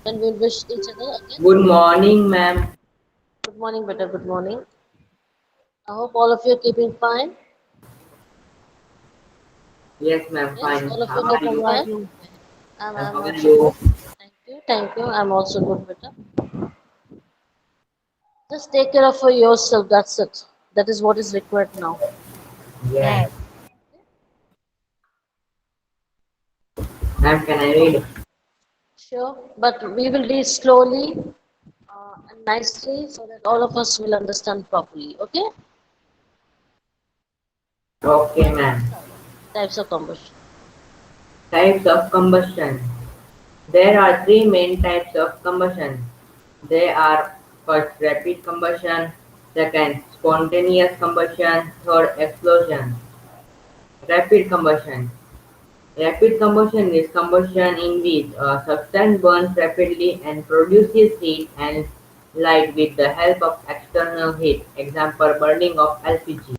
Then we'll wish each other again. Good morning, ma'am. Good morning, better. Good morning. I hope all of you are keeping fine. Yes, ma'am. Yes, Fine. all of you How are are keeping you? How are fine. you? Ma'am, I'm how are also you? good. Thank you. Thank you. I'm also good, better. Just take care of yourself. That's it. That is what is required now. Yes. Yes. Ma'am, can I Okay. read? Sure. But we will read slowly and nicely so that all of us will understand properly. Okay? Okay, Let's ma'am. start. Types of combustion. Types of combustion. There are three main types of combustion. They are first rapid combustion, second spontaneous combustion, third explosion. Rapid combustion. Rapid combustion is combustion in which a substance burns rapidly and produces heat and light with the help of external heat. Example, burning of LPG.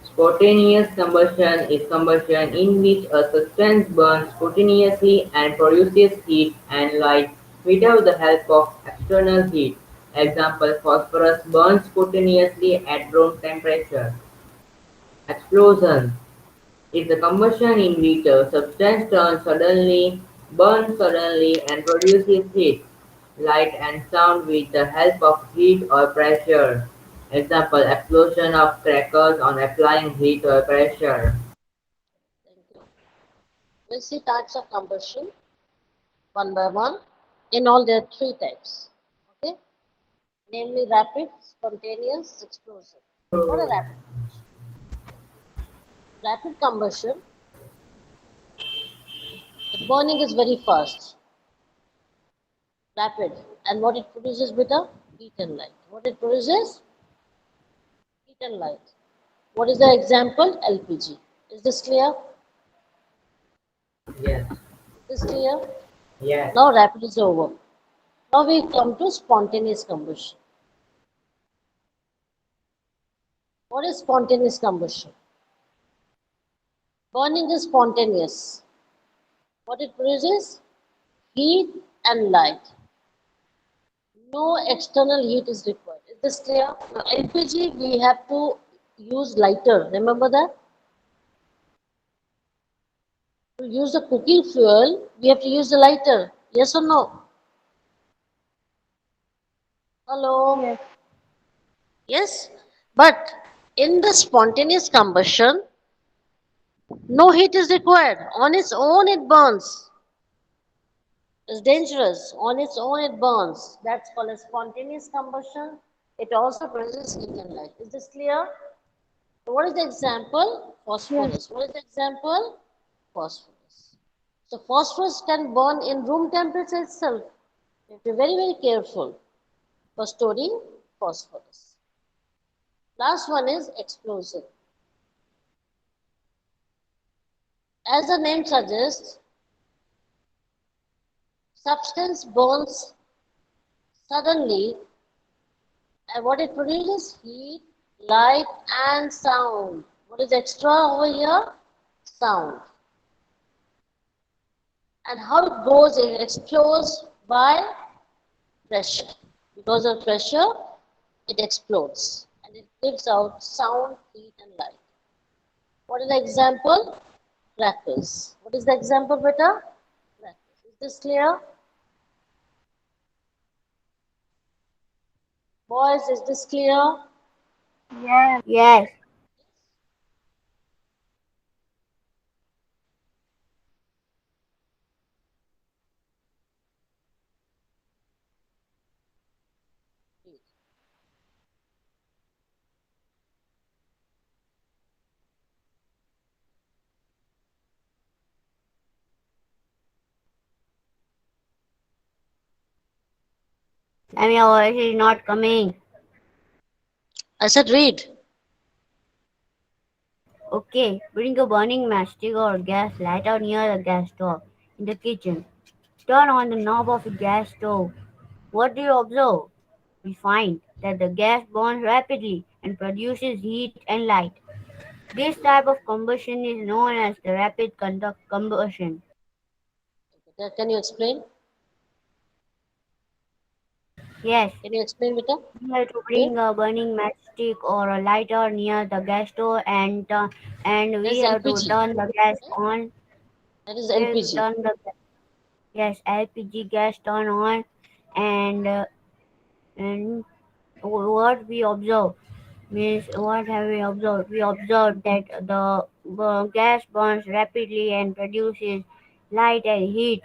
Spontaneous combustion is combustion in which a substance burns spontaneously and produces heat and light without the help of external heat. Example, phosphorus burns spontaneously at room temperature. Explosion is the combustion in which a substance burns suddenly, and produces heat, light and sound with the help of heat or pressure. Example, explosion of crackers on applying heat or pressure. Thank you. We'll see types of combustion one by one. In all, there are three types. Okay? Namely rapid, spontaneous, explosive. What are rapid combustion? Rapid combustion, the burning is very fast, rapid, and what it produces with a heat and light. What it produces? Heat and light. What is the example? LPG. Is this clear? Yes. Is this clear? Yes. Now rapid is over. Now we come to spontaneous combustion. What is spontaneous combustion? Burning is spontaneous. What it produces? Heat and light. No external heat is required. Is this clear? Now, LPG, we have to use lighter. Remember that? To use the cooking fuel, we have to use the lighter. Yes or no? Hello? Yes. Yes? But in the spontaneous combustion, no heat is required. On its own, it burns. It's dangerous. On its own, it burns. That's called a spontaneous combustion. It also produces heat and light. Is this clear? So what is the example? Yes. Phosphorus. What is the example? Phosphorus. So phosphorus can burn in room temperature itself. You have to be very, very careful for storing phosphorus. Last one is explosive. As the name suggests, substance burns suddenly and what it produces? Heat, light and sound. What is extra over here? Sound. And how it goes, it explodes by pressure. Because of pressure, it explodes and it gives out sound, heat, and light. What is the example? Crackers. What is the example, beta? Crackers. Is this clear? Boys, is this clear? Yes. I mean, your voice is not coming. I said read. Okay. Bring a burning matchstick or gas lighter near the gas stove in the kitchen. Turn on the knob of the gas stove. What do you observe? We find that the gas burns rapidly and produces heat and light. This type of combustion is known as the rapid conduct combustion. Can you explain? Yes, Can you explain, Vita? we have to Okay. bring a burning matchstick or a lighter near the gas stove and That we is have to LPG. turn the gas Okay. on. That is We have to LPG. turn the yes LPG gas turn on and and what we observe means what have we observed? We observed that the gas burns rapidly and produces light and heat.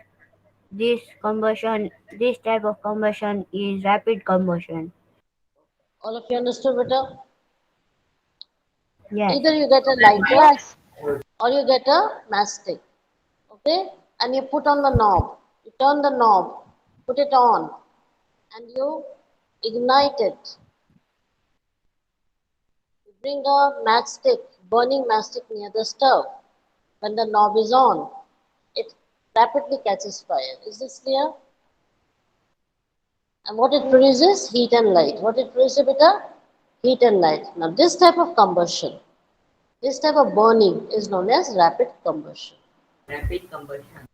This combustion, this type of combustion is rapid combustion. All of you understood, Vita? Yes. Either you get a lighter Yes. or you get a matchstick. Okay? And you put on the knob. You turn the knob, put it on, and you ignite it. You bring a matchstick, burning matchstick near the stove. When the knob is on, it rapidly catches fire. Is this clear? And what it produces? Heat and light. What it produces, beta? Heat and light. Now, this type of combustion, this type of burning is known as rapid combustion. Rapid combustion.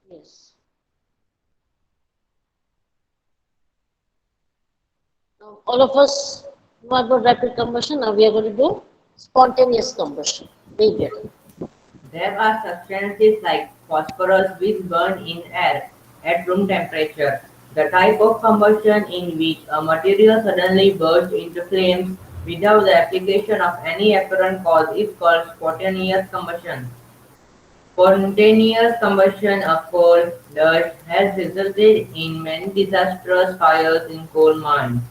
Yes. Now, all of us know about rapid combustion. Now, we are going to do spontaneous combustion. Wait, Yeah. beta. There are substances like phosphorus which burn in air at room temperature. The type of combustion in which a material suddenly bursts into flames without the application of any apparent cause is called spontaneous combustion. Spontaneous combustion of coal dust has resulted in many disastrous fires in coal mines.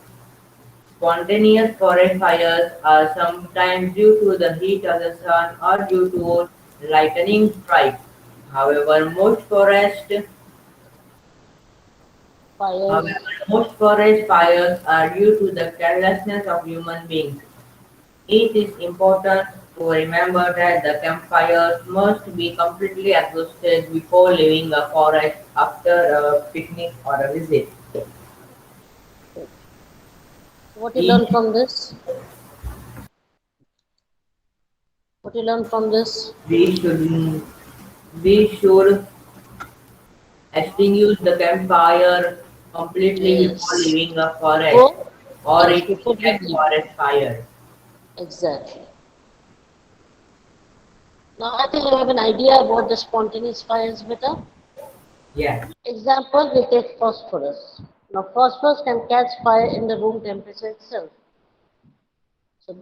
Spontaneous forest fires are sometimes due to the heat of the sun or due to lightning strikes. However, however, Fires. most forest fires are due to the carelessness of human beings. It is important to remember that the campfires must be completely exhausted before leaving a forest after a picnic or a visit. So, what you learn Each from this? What you learn from this? we should we should extinguish the campfire completely before Yes. leaving a forest, Before, or yes, it before will we catch leave. forest fire. Exactly. Now, I think you have an idea about the spontaneous fires better. Yes, Example, we take phosphorus. Now, phosphorus can catch fire in the room temperature itself. So,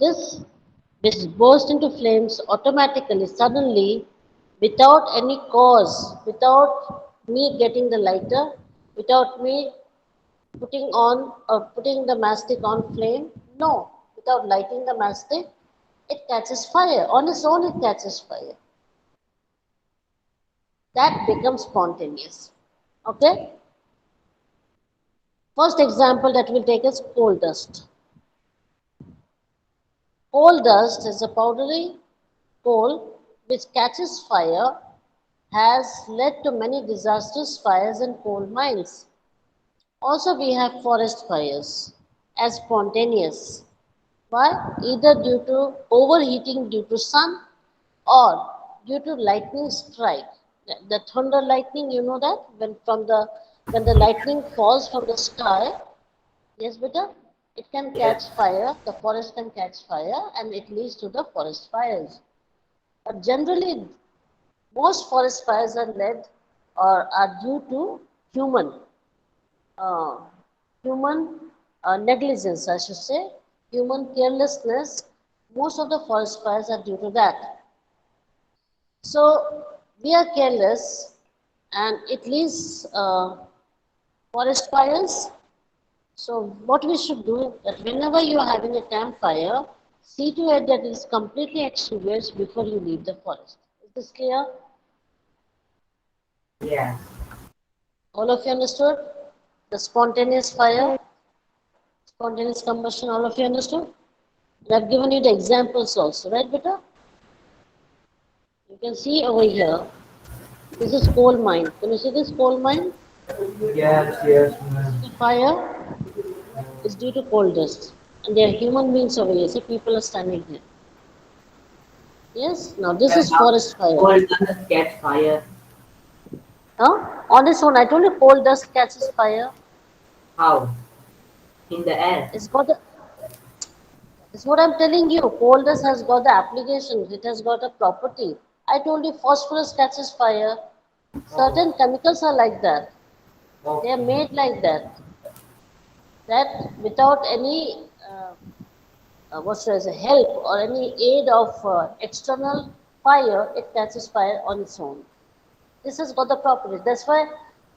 this burst into flames automatically, suddenly, without any cause, without me getting the lighter, without me putting on or putting the mastic on flame. No, without lighting the mastic, it catches fire. On its own, it catches fire. That becomes spontaneous. Okay? First example that we'll take is coal dust. Coal dust is a powdery coal which catches fire, has led to many disastrous fires in coal mines. Also, we have forest fires as spontaneous. Why? Either due to overheating due to sun or due to lightning strike. The thunder lightning, you know that when the lightning falls from the sky, yes, beta, it can yes, catch fire. The forest can catch fire, and it leads to the forest fires. But generally, most forest fires are led or are due to human uh, human negligence, I should say, human carelessness. Most of the forest fires are due to that. So we are careless, and it leads forest fires. So what we should do that whenever you are having a campfire, see to it that it is completely extinguished before you leave the forest. Is this clear? yes. All of you understood? The spontaneous fire, spontaneous combustion, all of you understood? And I've given you the examples also, right, beta? You can see over here, this is coal mine. Can you see this coal mine? Yes, yes, See ma'am. the fire is due to coal dust. And there are human beings over here. See, people are standing here. Yes, now this And is how forest fire. coal does catch fire? Huh? On its own, I told you coal dust catches fire. How? In the air. It's got the, it's what I'm telling you. Coal dust has got the application. It has got a property. I told you phosphorus catches fire. Oh, Certain chemicals are like that. They are okay. made like that. That without any what should I say, help or any aid of external fire, it catches fire on its own. This has got the properties. That's why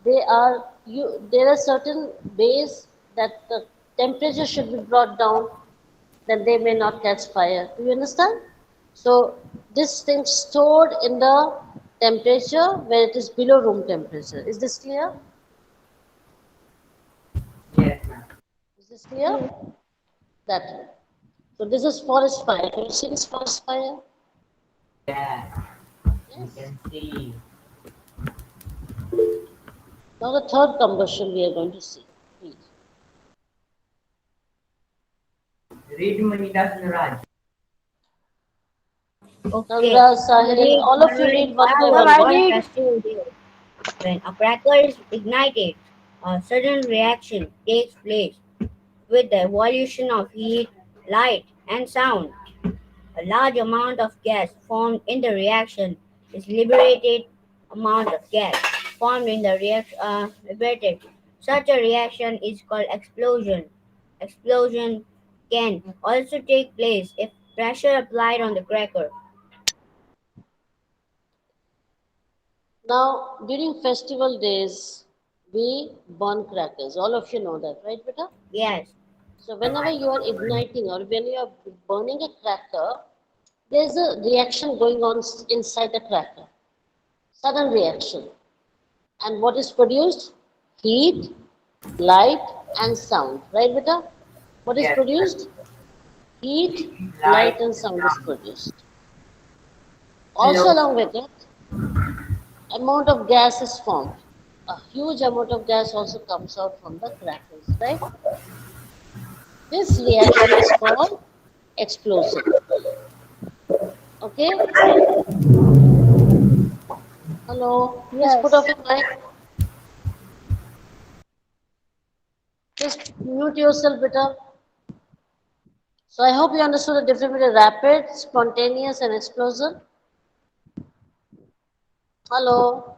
they are you. There are certain ways that the temperature should be brought down, then they may not catch fire. Do you understand? So this thing stored in the temperature where it is below room temperature. Is this clear? Yes, ma'am. Is this clear? That way. So this is forest fire. Can you see this forest fire? Yeah, you Yes. can see. Now the third combustion we are going to see. Please. Read Manita Sunaraj. Okay. Nagraj, I will Sahil, read. all I of you will read read one one by of one. the Why? one festival day when a cracker is ignited. A sudden reaction takes place with the evolution of heat, light, and sound. A large amount of gas formed in the reaction is liberated amount of gas formed in the reaction liberated. Such a reaction is called explosion. Explosion can also take place if pressure applied on the cracker. Now, during festival days, we burn crackers. All of you know that, right, beta? Yes, So, whenever you are igniting or when you are burning a cracker, there's a reaction going on inside the cracker. Sudden reaction. And what is produced? Heat, light, and sound. Right, beta? What is Yes, ma'am. produced? Heat, light, Light, and sound is sound. produced. Also, Hello. along with it, amount of gas is formed. A huge amount of gas also comes out from the crackers, right? This reaction is called explosion. Okay? Hello? Please put off Yes. your mic. Just mute yourself, better. So I hope you understood the difference between rapid, spontaneous, and explosion. Hello?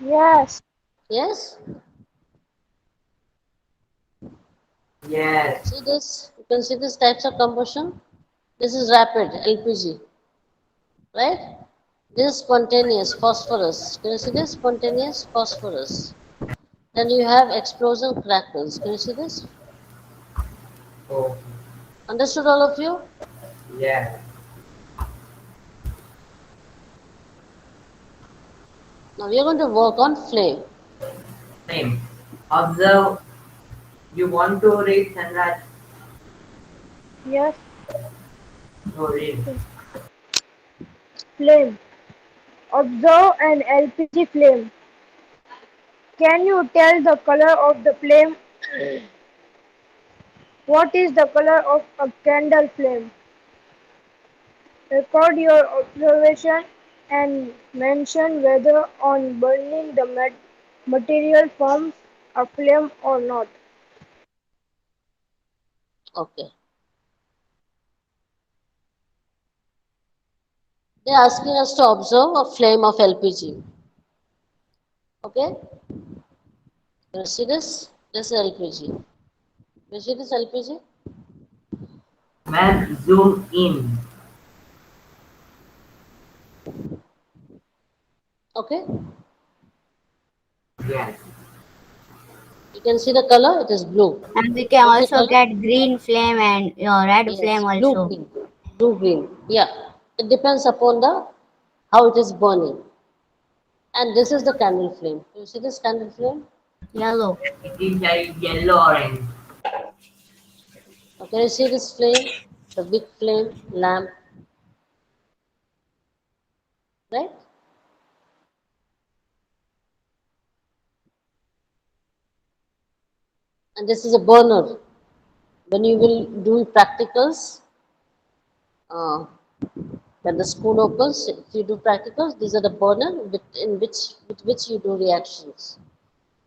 Yes. Yes? Yes. See this? You can see these types of combustion. This is rapid, LPG, right? This is spontaneous, phosphorus. Can you see this? Spontaneous, phosphorus. Then you have explosion crackers. Can you see this? Oh, Understood all of you? yes. Now we are going to work on flame. Same. Observe. You want to read Sunraj? Yes. No, read. Flame. Observe an LPG flame. Can you tell the color of the flame? What is the color of a candle flame? Record your observation and mention whether on burning the material forms a flame or not. Okay. They are asking us to observe a flame of LPG. Okay? You see this? This is LPG. You see this LPG? Man, zoom in. Okay? Yes. You can see the color, it is blue. and we can What's the also color? get green flame and red flame Yes, blue also. green. Blue green. Yeah. It depends upon the how it is burning. And this is the candle flame. You see this candle flame? Yellow. It is a yellow orange. Okay, you see this flame? The big flame lamp, right? And this is a burner. When you will do practicals, uh, When the school opens, if you do practicals, these are the burner with which you do reactions.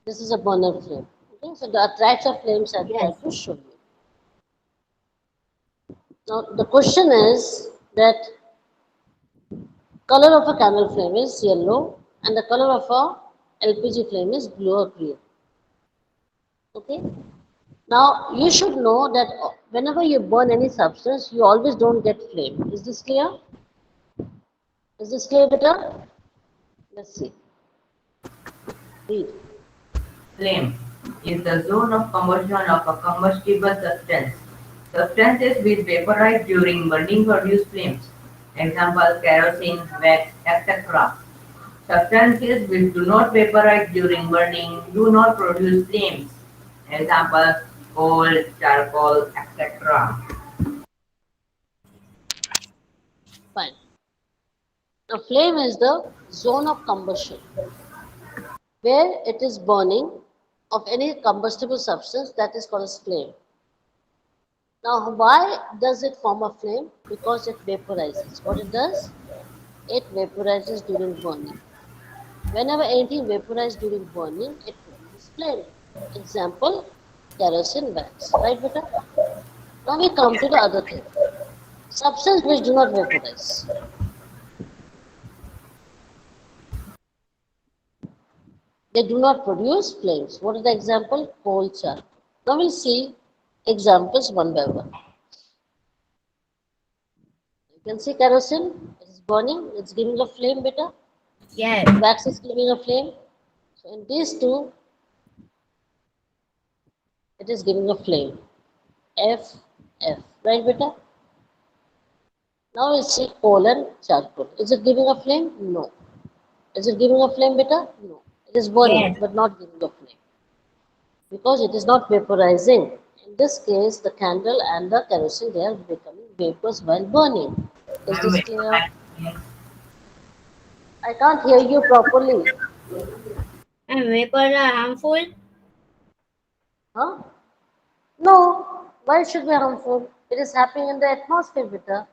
This is a burner flame. Okay, so the types of flames I Yes. tried to show you. Now the question is that color of a candle flame is yellow and the color of a LPG flame is blue or green. Okay. Now you should know that whenever you burn any substance, you always don't get flame. Is this clear? Is this clear, better? Let's see. Read. Flame is the zone of combustion of a combustible substance. Substances which vaporize during burning produce flames. Example kerosene, wax, etc. Substances which do not vaporize during burning do not produce flames. Example coal, charcoal, etc. Fine. Now flame is the zone of combustion where it is burning of any combustible substance that is called as flame. Now why does it form a flame? Because it vaporizes. What it does? It vaporizes during burning. Whenever anything vaporizes during burning, it produces flame. Example, kerosene wax. Right, beta? Now we come to the other thing. Substance which do not vaporize. They do not produce flames. What is the example? Coal, charcoal. Now we'll see examples one by one. You can see kerosene, it is burning, it's giving a flame, beta. Yes. Wax is giving a flame. So in these two, it is giving a flame. F, F. Right, beta? Now we see coal and charcoal. Is it giving a flame? No. Is it giving a flame, beta? No. It is burning, Yes. but not giving a flame. Because it is not vaporizing. In this case, the candle and the kerosene, they are becoming vapors while burning. Is Ma'am, this wait, clear? I can't hear you properly. And vapors are harmful? Huh? No. Why it should be harmful? It is happening in the atmosphere, beta.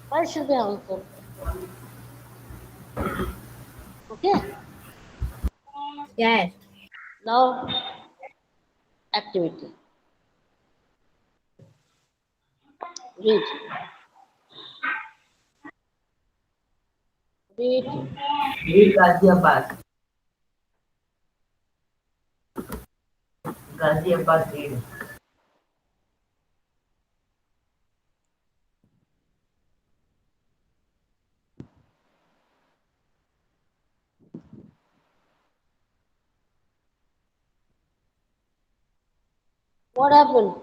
Why it should be harmful? Okay. Yes. Now, activity. Read. Read. read Ghaziabad. Ghaziabad read. What happened?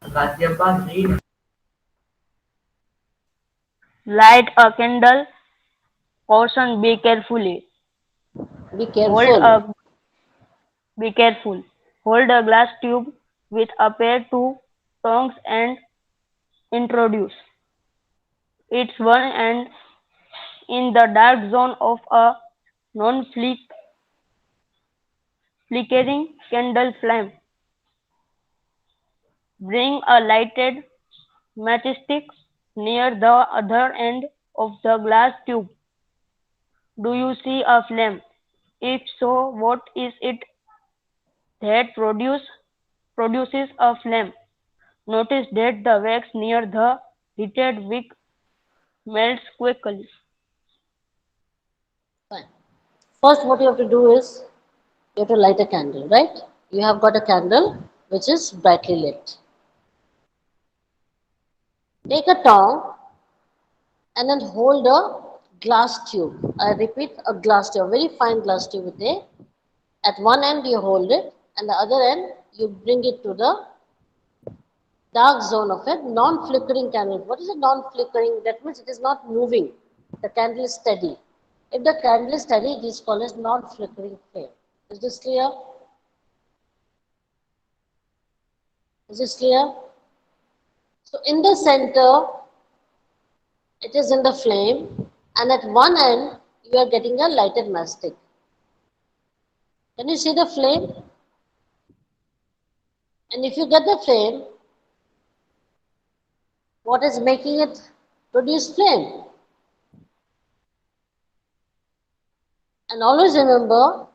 Ghaziabad read. Light a candle. Caution, be carefully. Be Hold careful. a Be careful. Hold a glass tube with a pair two tongs and introduce its one end in the dark zone of a non-flickering candle flame. Bring a lighted matchstick near the other end of the glass tube. Do you see a flame? If so, what is it that produces a flame? Notice that the wax near the heated wick melts quickly. Fine. First, what you have to do is you have to light a candle, right? You have got a candle which is brightly lit. Take a tongue and then hold a glass tube. I repeat, a glass tube, a very fine glass tube with a. At one end you hold it, and the other end you bring it to the dark zone of a non-flickering candle. What is a non-flickering? That means it is not moving. The candle is steady. If the candle is steady, it is called as non-flickering flame. Is this clear? Is this clear? So in the center, it is in the flame, and at one end, you are getting a lighted matchstick. Can you see the flame? And if you get the flame, what is making it produce flame. And always remember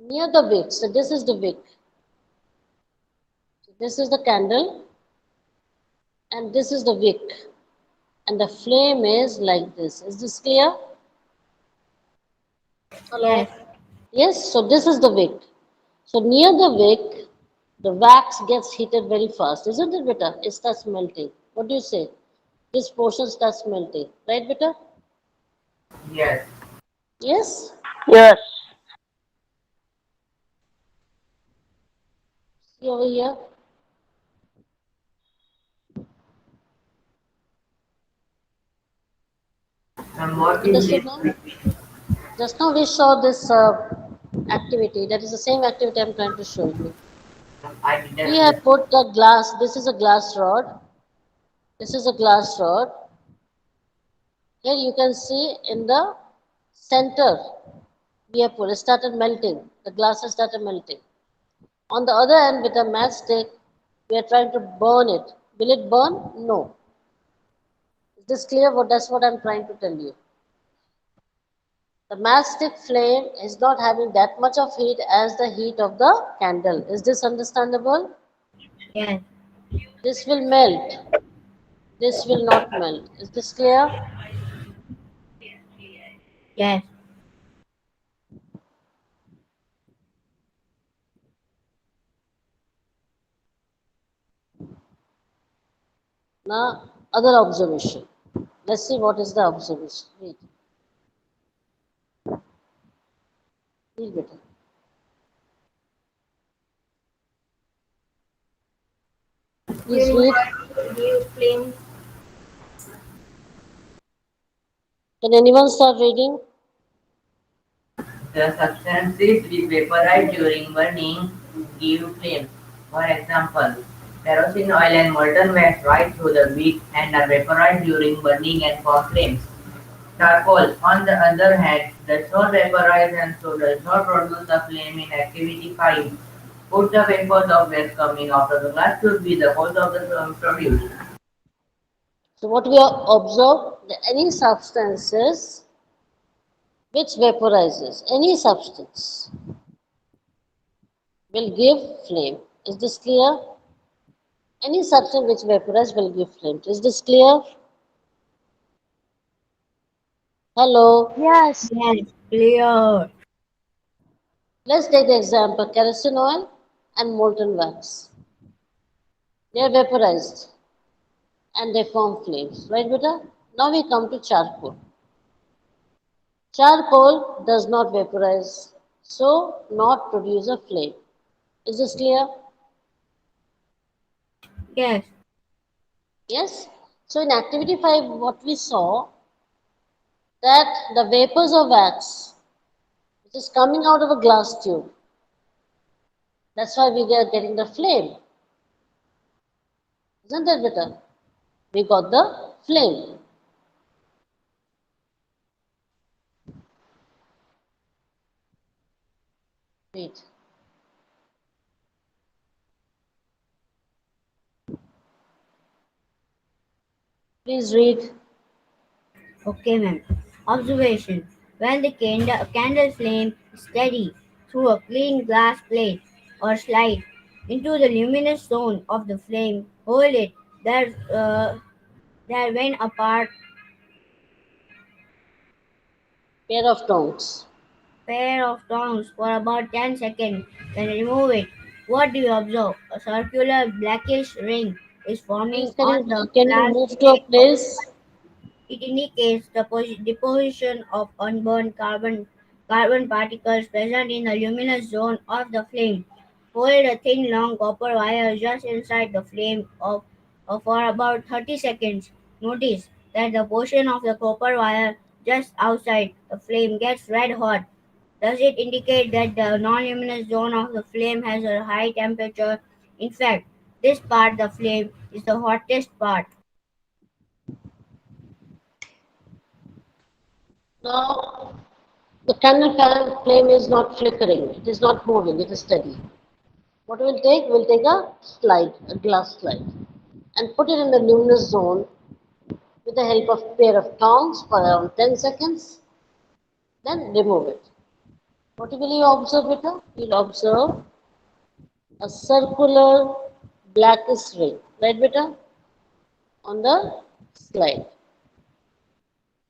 near the wick. So this is the wick. So this is the candle and this is the wick. And the flame is like this. Is this clear? Yes. Hello? Yes, so this is the wick. So near the wick, the wax gets heated very fast, isn't it, beta? It starts melting. What do you say? This portion starts melting, right, beta? Yes. Yes? Yes. See over here. And what is Understood this? now? Just now we saw this activity. That is the same activity I'm trying to show you. I We didn't have understand. put the glass. This is a glass rod. This is a glass rod. Here you can see in the center, we have put, it started melting. The glass has started melting. On the other end, with a matchstick, we are trying to burn it. Will it burn? No. Is this clear? That's what I'm trying to tell you. The matchstick flame is not having that much of heat as the heat of the candle. Is this understandable? Yes. This will melt. This will not melt. Is this clear? Yes. Now, other observation. Let's see what is the observation. Read. Read better. Please read. Give flame. Can anyone start reading? The substances which vaporize during burning give flame. For example, kerosene oil and molten wax rise through the wick and are vaporized during burning and form flames. Charcoal, on the other hand, does not vaporize and so does not produce a flame in activity 5. Put the vapors of wax coming out of the glass tube with the cause of the flame produced. So what we have observed, that any substances which vaporizes, any substance will give flame. Is this clear? Any substance which vaporizes will give flame. Is this clear? Hello. Yes. Yes. Clear. Let's take the example kerosene oil and molten wax. They are vaporized and they form flames, right, beta? Now we come to charcoal. Charcoal does not vaporize, so not produce a flame. Is this clear? Yes. Yes? So in activity 5, what we saw that the vapors of wax, which is coming out of a glass tube, that's why we are getting the flame. Isn't that better? We got the flame. Wait. Please read. Okay, ma'am. Observation. When the candle flame is steady through a clean glass plate or slide into the luminous zone of the flame, hold it there, there when apart Pair of tongs. pair of tongs for about 10 seconds, then remove it. What do you observe? A circular blackish ring is Please forming on the can you glass move to a plate. place? It indicates the deposition of unburned carbon particles present in the luminous zone of the flame. Hold a thin long copper wire just inside the flame for about 30 seconds. Notice that the portion of the copper wire just outside the flame gets red hot. Does it indicate that the non-luminous zone of the flame has a high temperature? In fact, this part, the flame, is the hottest part. Now, the candle flame is not flickering, it is not moving, it is steady. What we'll take? We'll take a slide, a glass slide, and put it in the luminous zone with the help of pair of tongs for around 10 seconds. Then remove it. What will you observe, beta? You'll observe a circular blackish ring, right, beta, on the slide.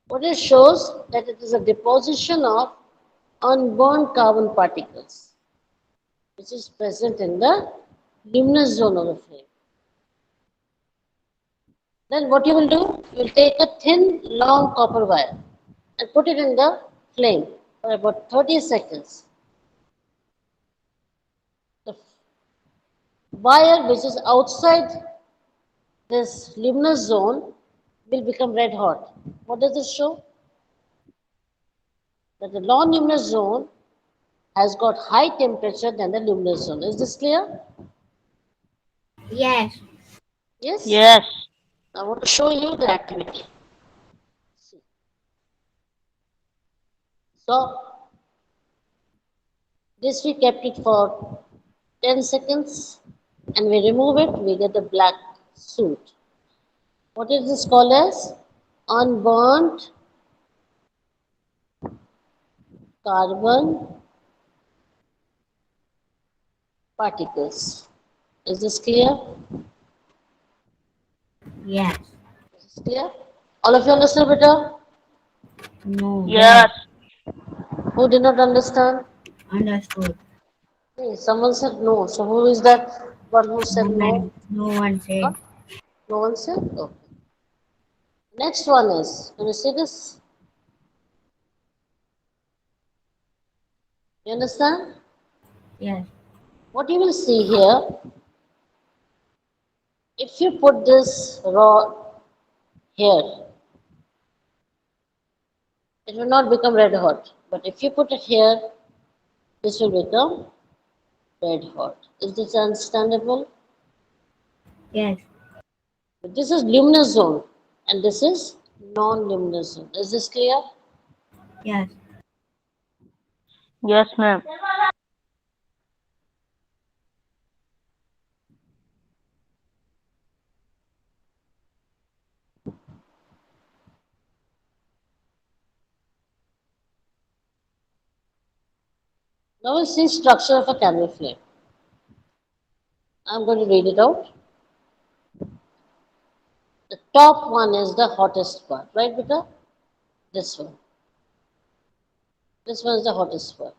What it shows that it is a deposition of unburned carbon particles, which is present in the luminous zone of the flame. Then what you will do, you will take a thin, long copper wire and put it in the flame for about 30 seconds. The wire which is outside this luminous zone will become red hot. What does this show? That the non-luminous zone has got high temperature than the luminous zone. Is this clear? Yes. Yes? Yes. I want to show you the activity. See. So, this we kept it for 10 seconds and we remove it, we get the black suit. What is this called as? Unburnt carbon particles. Is this clear? Yes. Is this clear? All of you understand better? No. Yes. Yes. Who did not understand? Understood. Hey, someone said no. So who is that one who said No no? one. No one said. Huh? No one said? Okay. Next one is, can you see this? You understand? Yes. What you will see here, if you put this rod here, it will not become red hot. But if you put it here, this will become red hot. Is this understandable? Yes. But this is luminous zone and this is non-luminous zone. Is this clear? Yes. Yes, ma'am. Now we'll see structure of a candle flame. I'm going to read it out. The top one is the hottest part, right, beta? This one. This one is the hottest part.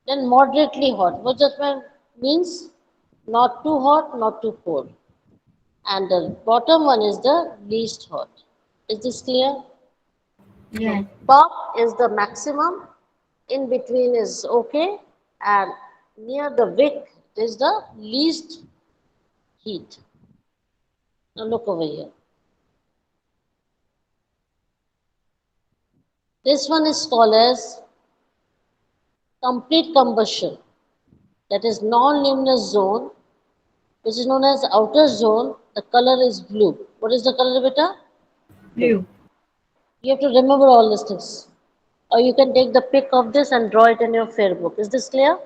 Then moderately hot. What that means? Not too hot, not too cold. And the bottom one is the least hot. Is this clear? So Yes. top is the maximum, in between is okay, and near the wick is the least heat. Now look over here. This one is called as complete combustion. That is non-luminous zone, which is known as outer zone. The color is blue. What is the color, beta? Blue. Blue. You have to remember all these things. Or you can take the pic of this and draw it in your fair book. Is this clear?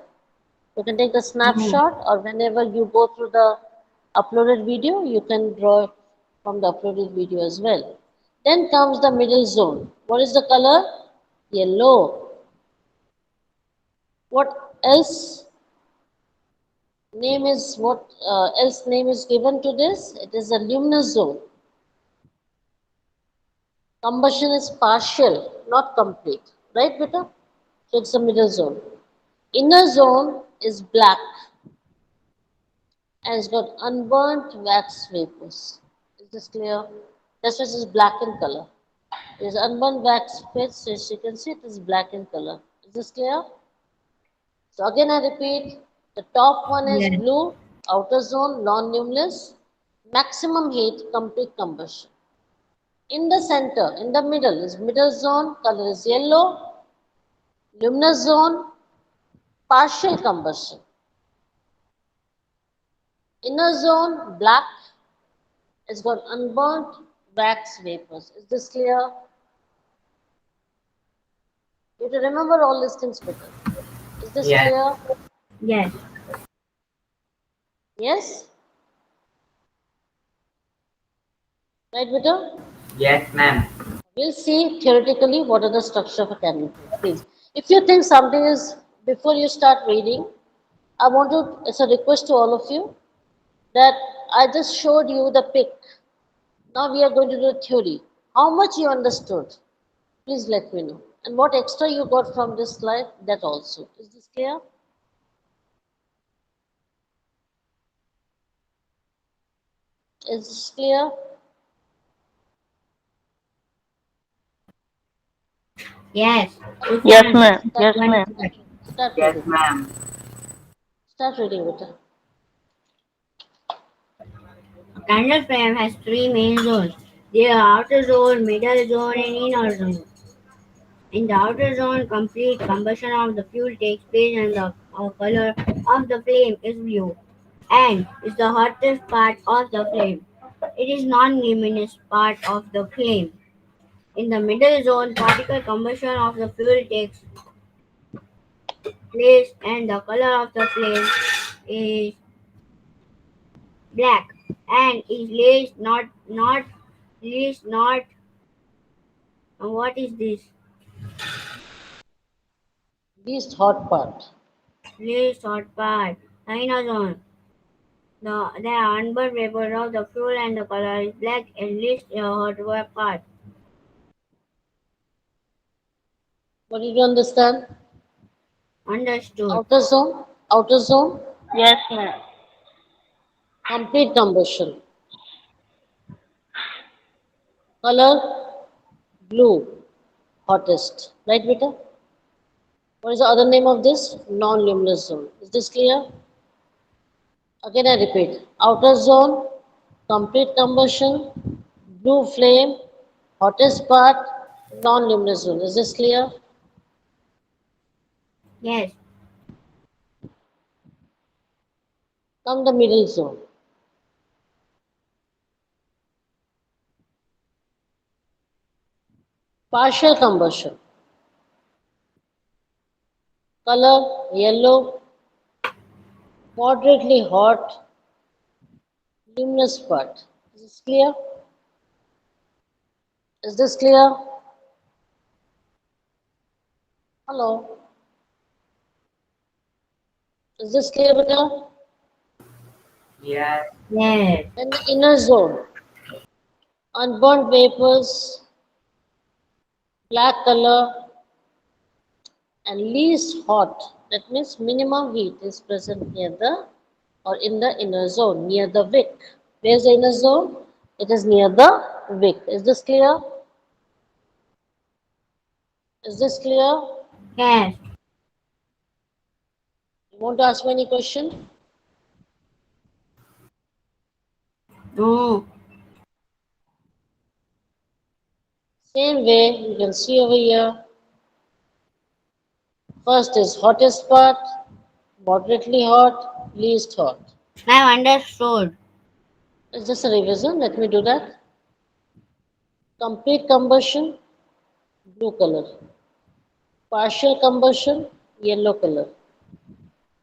You can take the No. snapshot, or whenever you go through the uploaded video, you can draw from the uploaded video as well. Then comes the middle zone. What is the color? Yellow. What else name is given to this? It is a luminous zone. Combustion is partial, not complete. Right, beta? So it's the middle zone. Inner zone is black and it's got unburnt wax vapors. Is this clear? That's why it is black in color. It is unburnt wax vapors, so as you can see, it is black in color. Is this clear? So again I repeat, the top one is Yes. blue, outer zone, non-luminous, maximum heat, complete combustion. In the center, in the middle is middle zone, color is yellow, luminous zone, partial combustion. Inner zone, black, it's got unburnt wax vapors. Is this clear? You have to remember all these things better. Is this Yes. clear? Yes. Yes? Right, Vita? Yes, ma'am. We'll see theoretically what are the structure of a candle flame. Please, if you think something is before you start reading, I want to. It's a request to all of you that I just showed you the pic. Now we are going to do the theory. How much you understood? Please let me know. And what extra you got from this slide? That also. Is this clear? Is this clear? Yes. Okay. Yes, Sufyan, ma'am. Start, Yes, you want ma'am. to start? start Yes, reading. ma'am. Start reading, Vita. A candle flame has three main zones. They are outer zone, middle zone, and inner zone. In the outer zone, complete combustion of the fuel takes place and the color of the flame is blue and is the hottest part of the flame. It is non-luminous part of the flame. In the middle zone, particle combustion of the fuel takes place and the color of the flame is black and is least not what is this? Least hot part. Least hot part. The inner zone. The unburned vapor of the fuel and the color is black and least hot part. What did you understand? Understood. Outer zone. Outer zone. Yes, ma'am. Complete combustion. Color blue. Hottest. Right, Vita? What is the other name of this? Non-luminous zone. Is this clear? Again, I repeat. Outer zone, complete combustion, blue flame, hottest part, non-luminous zone. Is this clear? Yes. Come the middle zone. Partial combustion. Color yellow, moderately hot, luminous part. Is this clear? Is this clear? Hello. Is this clear, Beta? Yes. Yes. Then the inner zone. Unburnt vapors, black color, and least hot. That means minimum heat is present near the or in the inner zone, near the wick. Where's the inner zone? It is near the wick. Is this clear? Is this clear? Yes. You want to ask me any question? No. Same way, you can see over here. First is hottest part, moderately hot, least hot. I understood. It's just a revision. Let me do that. Complete combustion, blue color. Partial combustion, yellow color.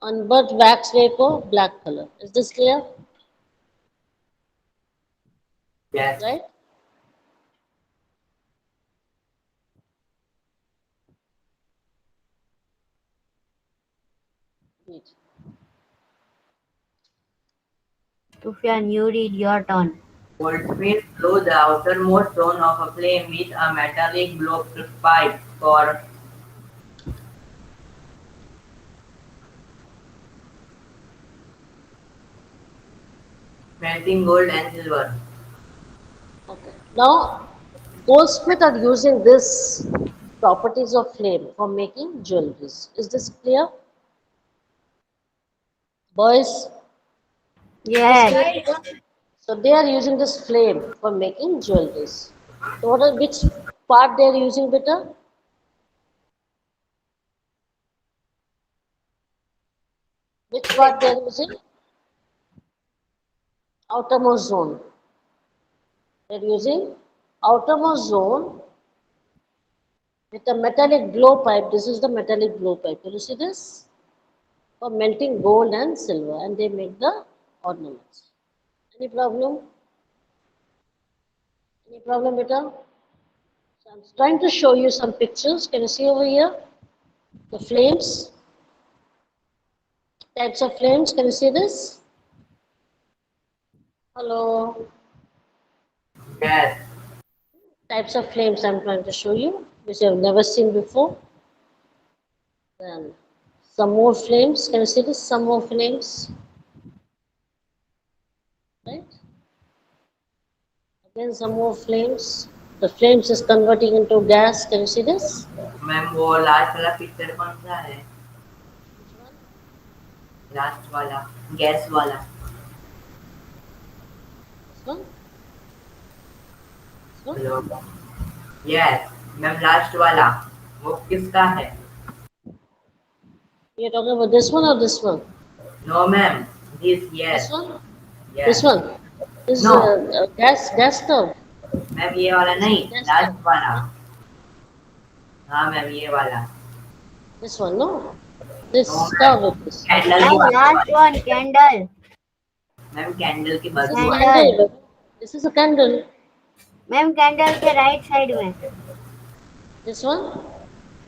Unburnt wax vapor, black color. Is this clear? Yes. Right? Neat. Sufyan, you read your turn. Goldsmiths glue the outermost zone of a flame with a metallic blowpipe for melting gold and silver. Okay. Now, goldsmith are using this properties of flame for making jewelries. Is this clear? Boys, is this Yes. clear? So they are using this flame for making jewelries. So what are which part they are using better? Which part they are using? Outermost zone. They are using outermost zone with a metallic blowpipe. This is the metallic blowpipe. Can you see this? For melting gold and silver, and they make the ornaments. Any problem? Any problem, beta? So I'm trying to show you some pictures. Can you see over here? The flames, types of flames. Can you see this? Hello. Yes. Types of flames I'm trying to show you, which I've never seen before. Then some more flames. Can you see this? Some more flames, right? Again, some more flames. The flames is converting into gas. Can you see this? Ma'am वो last वाला picture कौन सा है? Which one? Last वाला gas वाला. This one? This one? Hello. Yes ma'am last वाला वो किसका है? You're talking about this one or this one? No ma'am this. This yes. one? This yes. one? This is no gas stove. मैम ये वाला This is नहीं, gas stove. Last वाला. Huh? हाँ मैम ये वाला. This one, no? This no stove ma'am it is. Candle Ma'am, के बाजू last वाली. one, candle. मैम कैंडल के This is बाजू वाली. Candle. candle. This is a candle. Ma'am candle के राइट साइड में. This one?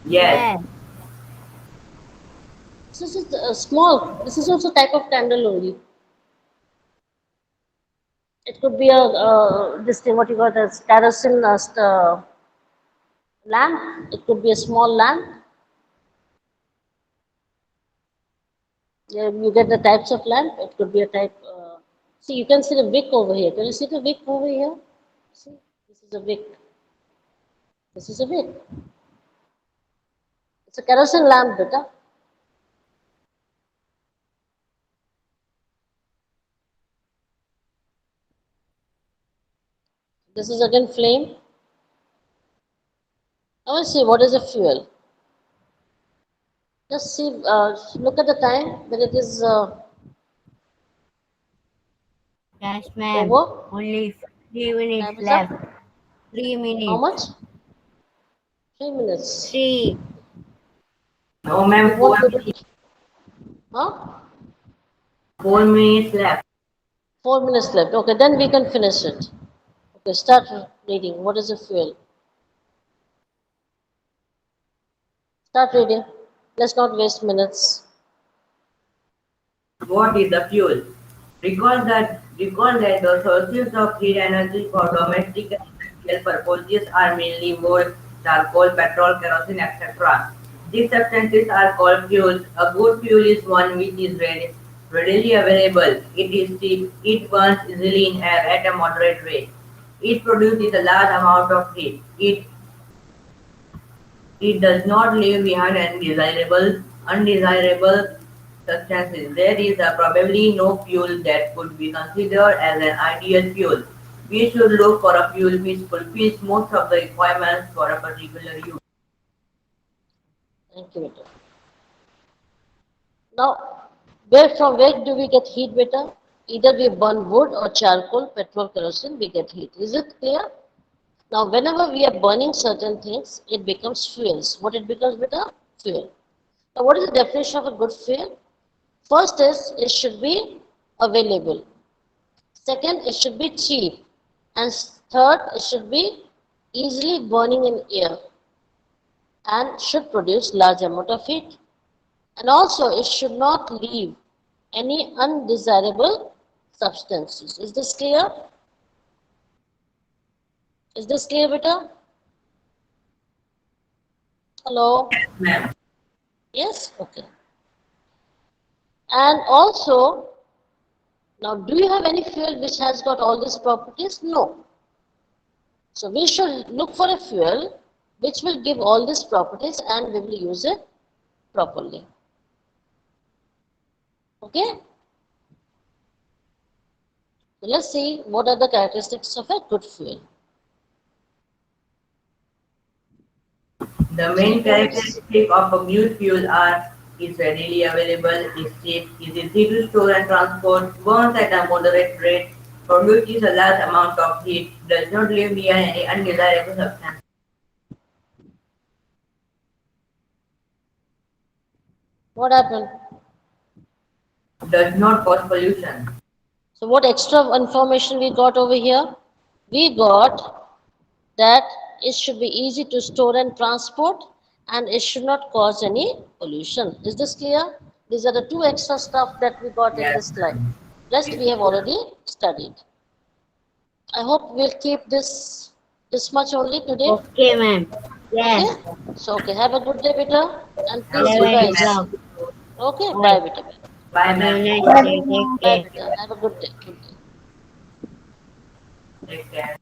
Yes. Yes. This is small. This is also type of candle only. It could be a this thing what you call as kerosene lamp. It could be a small lamp. Yeah, you get the types of lamp. It could be a type. See, you can see the wick over here. Can you see the wick over here? See, this is a wick. This is a wick. It's a kerosene lamp, beta. This is again flame. Now let's see what is a fuel. Just see, look at the time when it is Yes, ma'am. over. Only 3 minutes Time is left. up. 3 How minutes. much? 3 minutes. 3. No ma'am You won't be able to. Huh? 4 minutes left. 4 minutes left. Okay, then we can finish it. Okay, start reading. What is a fuel? Start reading. Let's not waste minutes. What is the fuel? Recall that the sources of heat energy for domestic and industrial purposes are mainly wood, charcoal, petrol, kerosene, etc. These substances are called fuels. A good fuel is one which is readily available. It is cheap. It burns easily in air at a moderate rate. It produces a large amount of heat. It does not leave behind undesirable substances. There is probably no fuel that could be considered as an ideal fuel. We should look for a fuel which fulfills most of the requirements for a particular use. Thank you, beta. Now, from where do we get heat, beta? Either we burn wood or charcoal, petrol, kerosene, we get heat. Is it clear? Now, whenever we are burning certain things, it becomes fuels. What it becomes, beta? Fuel. Now, what is the definition of a good fuel? First is it should be available. Second, it should be cheap. And third, it should be easily burning in air and should produce large amount of heat. And also, it should not leave any undesirable substances. Is this clear? Is this clear, beta? Hello? Ma'am. Yes? Okay. And also, now do you have any fuel which has got all these properties? No. So we should look for a fuel which will give all these properties and we will use it properly. Okay? So let's see what are the characteristics of a good fuel. The main characteristic of a good fuel are is readily available, is cheap, is easy to store and transport, burns at a moderate rate, produces a large amount of heat, does not leave behind any undesirable substance. What happened? Does not cause pollution. So what extra information we got over here? We got that it should be easy to store and transport, and it should not cause any pollution. Is this clear? These are the two extra stuff that we got in Yes, this slide. ma'am. Rest we have already studied. I hope we'll keep this much only today. Okay, ma'am. Okay? Yes. So okay, have a good day, beta, and Have please a good day, Eleven revise. o'clock. ma'am. Okay, Bye. bye, beta. Bye, Have a ma'am. nice day. Take Bye, care. beta. Have a good day. Good day. Take care.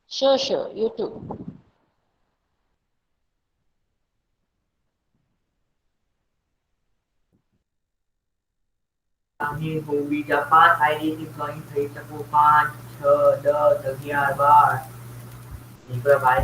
Sure, sure. You too. આની હું બીજા 5 આઈડીથી join થઈ શકું 5 6 10 11 12 નીકળો ભાઈ